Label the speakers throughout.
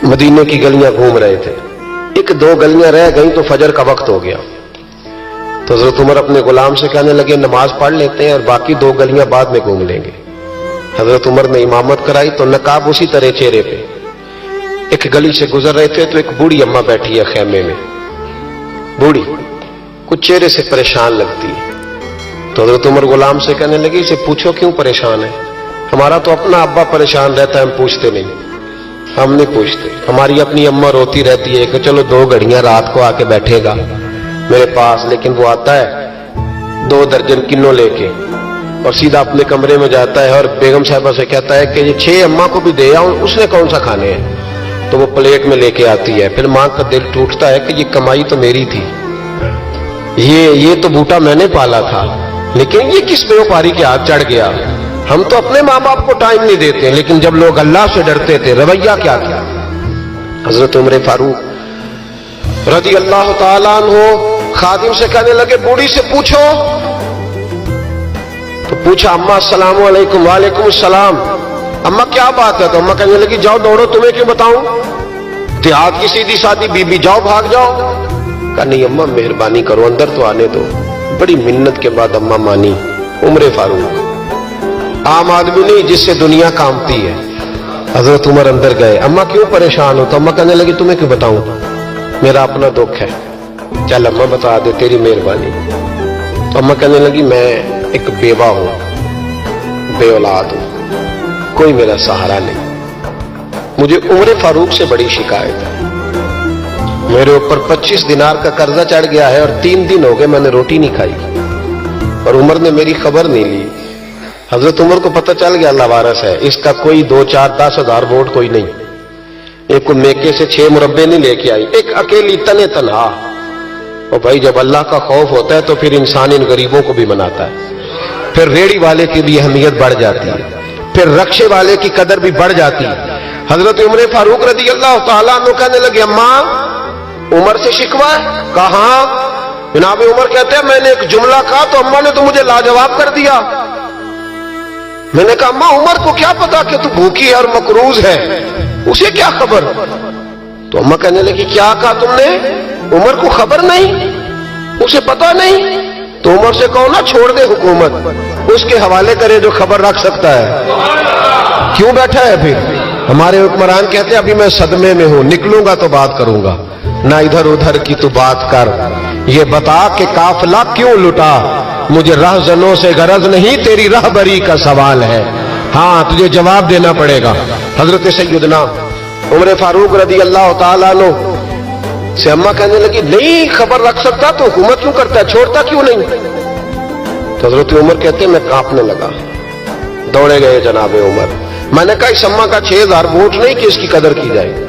Speaker 1: मदीने की गलियां घूम रहे थे, एक दो गलियां रह गई तो फजर का वक्त हो गया। तो हजरत उमर अपने गुलाम से कहने लगे नमाज पढ़ लेते हैं और बाकी दो गलियां बाद में घूम लेंगे। हजरत उमर ने इमामत कराई तो नकाब उसी तरह चेहरे पे। एक गली से गुजर रहे थे तो एक बूढ़ी अम्मा बैठी है खेमे में, बूढ़ी कुछ चेहरे से परेशान लगती है। तो हजरत उमर गुलाम से कहने लगे इसे पूछो क्यों परेशान है। हमारा तो अपना अब्बा परेशान रहता है, हम पूछते नहीं, हम नहीं पूछते। हमारी अपनी अम्मा रोती रहती है कि चलो 2 घड़ियां रात को आके बैठेगा मेरे पास, लेकिन वो आता है 2 दर्जन किन्नों लेके और सीधा अपने कमरे में जाता है और बेगम साहिबा से कहता है कि ये 6 अम्मा को भी दे आऊं, उसने कौन सा खाने हैं। तो वो प्लेट में लेके आती है। फिर मां का दिल टूटता है कि ये कमाई तो मेरी थी, ये तो बूटा मैंने पाला था, लेकिन ये किस व्यापारी के हाथ चढ़ गया। हम तो अपने माँ बाप को टाइम नहीं देते, लेकिन जब लोग अल्लाह से डरते थे रवैया क्या क्या। हजरत उमर फारूक रजी अल्लाह ताला अन्हु खादिम से कहने लगे बूढ़ी से पूछो। तो पूछा अम्मा अस्सलामु अलैकुम। वालेकुम अस्सलाम। अम्मा क्या बात है। तो अम्मा कहने लगी जाओ दौड़ो, तुम्हें क्यों बताऊं, देहात की सीधी सादी बीबी, जाओ भाग जाओ। कहा नहीं अम्मा मेहरबानी करो, अंदर तो आने दो। बड़ी मिन्नत के बाद अम्मा मानी। उमर फारूक आम आदमी नहीं जिससे दुनिया कांपती है। हजरत उमर अंदर गए। अम्मा क्यों परेशान हो। तो अम्मा कहने लगी तुम्हें क्यों बताऊं, मेरा अपना दुख है। चल अम्मा बता दे, तेरी मेहरबानी। तो अम्मा कहने लगी मैं एक बेवा हूं, बे औलाद हूं, कोई मेरा सहारा नहीं। मुझे उमर फारूक से बड़ी शिकायत है। मेरे ऊपर 25 दिनार का कर्जा चढ़ गया है और 3 दिन हो गए मैंने रोटी नहीं खाई और उमर ने मेरी खबर नहीं ली। हजरत उमर को पता चल गया लावारस है, इसका कोई 2, 4, 10 हजार वोट कोई नहीं। एक को मेके से 6 मुरब्बे नहीं लेके आई, एक अकेली तने तनहा। और भाई जब अल्लाह का खौफ होता है तो फिर इंसान इन गरीबों को भी मनाता है। फिर रेड़ी वाले की भी अहमियत बढ़ जाती है, फिर रक्षे वाले की कदर भी बढ़ जाती है। हजरत उमर फारूक रज़ी अल्लाह ताला अन्हु कहने लगे अम्मा उमर से शिकवा है। कहा जनाब उमर कहते हैं मैंने एक जुमला कहा तो अम्मा ने तो मुझे लाजवाब कर दिया। मैंने कहा अम्मा उमर को क्या पता कि तू भूखी है और मकरूज है, उसे क्या खबर। तो अम्मा कहने लगी क्या कहा तुमने, उमर को खबर नहीं, उसे पता नहीं। तो उमर से कहो ना छोड़ दे हुकूमत, उसके हवाले करे जो खबर रख सकता है। क्यों बैठा है फिर। हमारे हुक्मरान कहते हैं अभी मैं सदमे में हूं, निकलूंगा तो बात करूंगा, ना इधर उधर की तू बात कर। ये बता कि काफिला क्यों लुटा, मुझे रहजनों से गरज नहीं, तेरी रहबरी का सवाल है। हाँ तुझे जवाब देना पड़ेगा। हजरत सैयदना उमर फारूक रज़ी अल्लाह ताला अन्हु से अम्मा कहने लगी नहीं खबर रख सकता तो हुकूमत क्यों करता है, छोड़ता क्यों नहीं। तो हजरत उमर कहते मैं कांपने लगा, दौड़े गए जनाब उमर। मैंने कहा इस अम्मा का 6000 वोट नहीं कि इसकी कदर की जाए।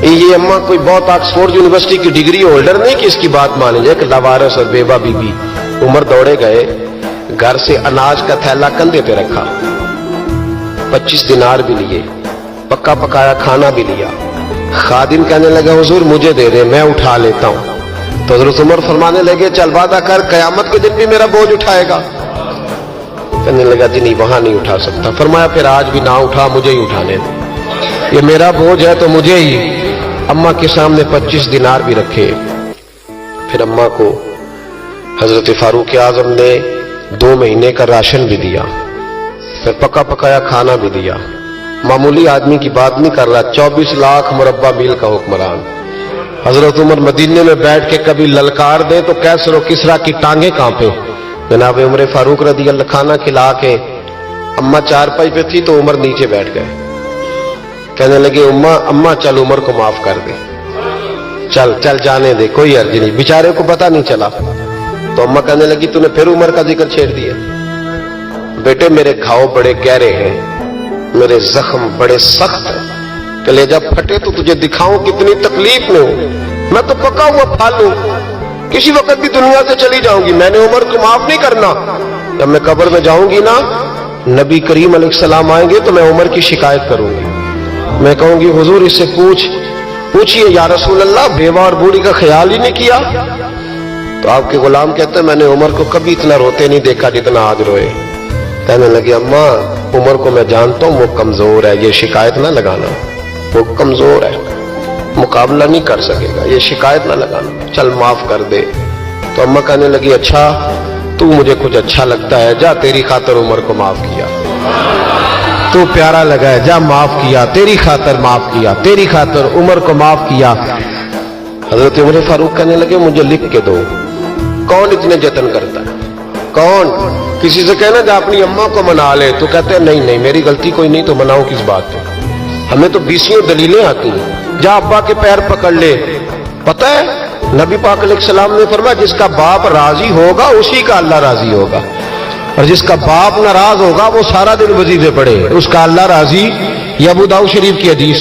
Speaker 1: ये अम्मा कोई बहुत ऑक्सफोर्ड यूनिवर्सिटी की डिग्री होल्डर नहीं कि इसकी बात मानी जाए। कि लावारस और बेवा बीबी। उमर दौड़े गए, घर से अनाज का थैला कंधे पे रखा, 25 दिनार भी लिए, पक्का पकाया खाना भी लिया। खादिम कहने लगा हुजूर मुझे दे दे, मैं उठा लेता हूं। तो हजरत उमर फरमाने लगे चल वादा कर कयामत के दिन भी मेरा बोझ उठाएगा। कहने लगा जी नहीं वहां नहीं उठा सकता। फरमाया फिर आज भी ना उठा, मुझे ही उठाने दे, ये मेरा बोझ है तो मुझे ही। अम्मा के सामने 25 दिनार भी रखे। फिर अम्मा को हजरत फारूक आजम ने 2 महीने का राशन भी दिया, फिर पका पकाया खाना भी दिया। मामूली आदमी की बात नहीं कर रहा, 24 लाख मुरब्बा मील का हुक्मरान। हजरत उमर मदीने में बैठ के कभी ललकार दे तो कैसर और किसरा की टांगे कांपे। जनाब उमर फारूक रज़ी अल्लाह खाना खिला के अम्मा चारपाई पे थी तो उमर नीचे बैठ गए। कहने लगे अम्मा चल उमर को माफ कर दे, चल चल जाने दे, कोई अर्ज नहीं, बेचारे को पता नहीं चला। तो अम्मा कहने लगी तूने फिर उमर का जिक्र छेड़ दिया। बेटे मेरे घाव बड़े गहरे हैं, मेरे जख्म बड़े सख्त हैं, कलेजा फटे तो तुझे दिखाऊं कितनी तकलीफ में हूं। मैं तो पका हुआ फाल हूं, किसी वक्त भी दुनिया से चली जाऊंगी, मैंने उमर को माफ नहीं करना। जब मैं कब्र में जाऊंगी ना, नबी करीम अलैहिस्सलाम आएंगे तो मैं उमर की शिकायत करूंगी। मैं कहूंगी हुजूर इससे पूछिए या रसूल अल्लाह बेवा और बूढ़ी का ख्याल ही नहीं किया। तो आपके गुलाम कहते हैं मैंने उमर को कभी इतना रोते नहीं देखा जितना आज रोए। कहने लगे अम्मा उमर को मैं जानता हूं वो कमजोर है, ये शिकायत ना लगाना। وہ کمزور ہے, مقابلہ نہیں کر سکے گا, یہ شکایت نہ لگانا, چل معاف کر دے. تو اماں کہنے لگی اچھا تو مجھے کچھ اچھا لگتا ہے, جا تیری خاطر عمر کو معاف کیا, تو پیارا لگا ہے, جا معاف کیا, تیری خاطر معاف کیا, تیری خاطر عمر کو معاف کیا. حضرت عمر فاروق کہنے لگے مجھے لکھ کے دو, کون اتنے جتن کرتا ہے, کون؟ کسی سے کہنا جا اپنی اماں کو منا لے, تو کہتے ہیں نہیں نہیں میری غلطی کوئی نہیں, تو مناؤ کس بات پہ, ہمیں تو 20 دلیلیں آتی ہیں. جا ابا کے پیر پکڑ لے. پتہ ہے نبی پاک علیہ السلام نے فرمایا جس کا باپ راضی ہوگا اسی کا اللہ راضی ہوگا, اور جس کا باپ ناراض ہوگا وہ سارا دن وظیفے پڑھے, اس کا اللہ راضی. یہ ابو داؤد شریف کی حدیث.